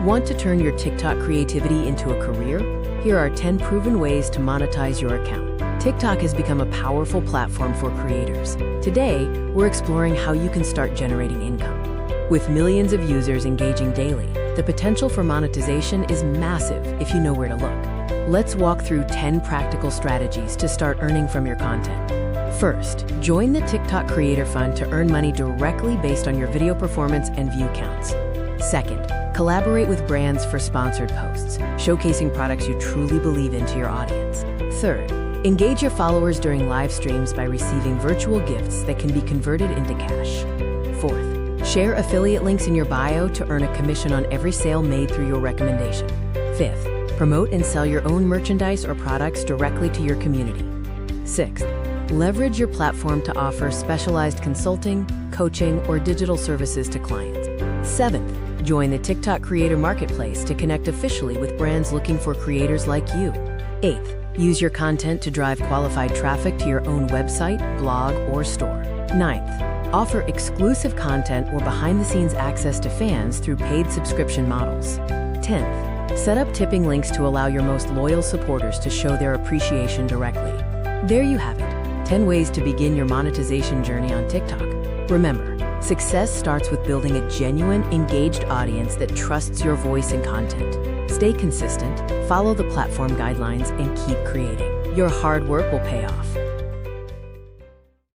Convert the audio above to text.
Want to turn your TikTok creativity into a career? Here are 10 proven ways to monetize your account. TikTok has become a powerful platform for creators. Today, we're exploring how you can start generating income. With millions of users engaging daily, the potential for monetization is massive if you know where to look. Let's walk through 10 practical strategies to start earning from your content. First, join the TikTok Creator Fund to earn money directly based on your video performance and view counts. Second, collaborate with brands for sponsored posts, showcasing products you truly believe in to your audience. Third, engage your followers during live streams by receiving virtual gifts that can be converted into cash. Fourth, share affiliate links in your bio to earn a commission on every sale made through your recommendation. Fifth, promote and sell your own merchandise or products directly to your community. Sixth, leverage your platform to offer specialized consulting, coaching, or digital services to clients. Seventh, join the TikTok Creator Marketplace to connect officially with brands looking for creators like you. Eighth, use your content to drive qualified traffic to your own website, blog, or store. Ninth, offer exclusive content or behind-the-scenes access to fans through paid subscription models. 10th, set up tipping links to allow your most loyal supporters to show their appreciation directly. There you have it, 10 ways to begin your monetization journey on TikTok. Remember, success starts with building a genuine, engaged audience that trusts your voice and content. Stay consistent, follow the platform guidelines, and keep creating. Your hard work will pay off.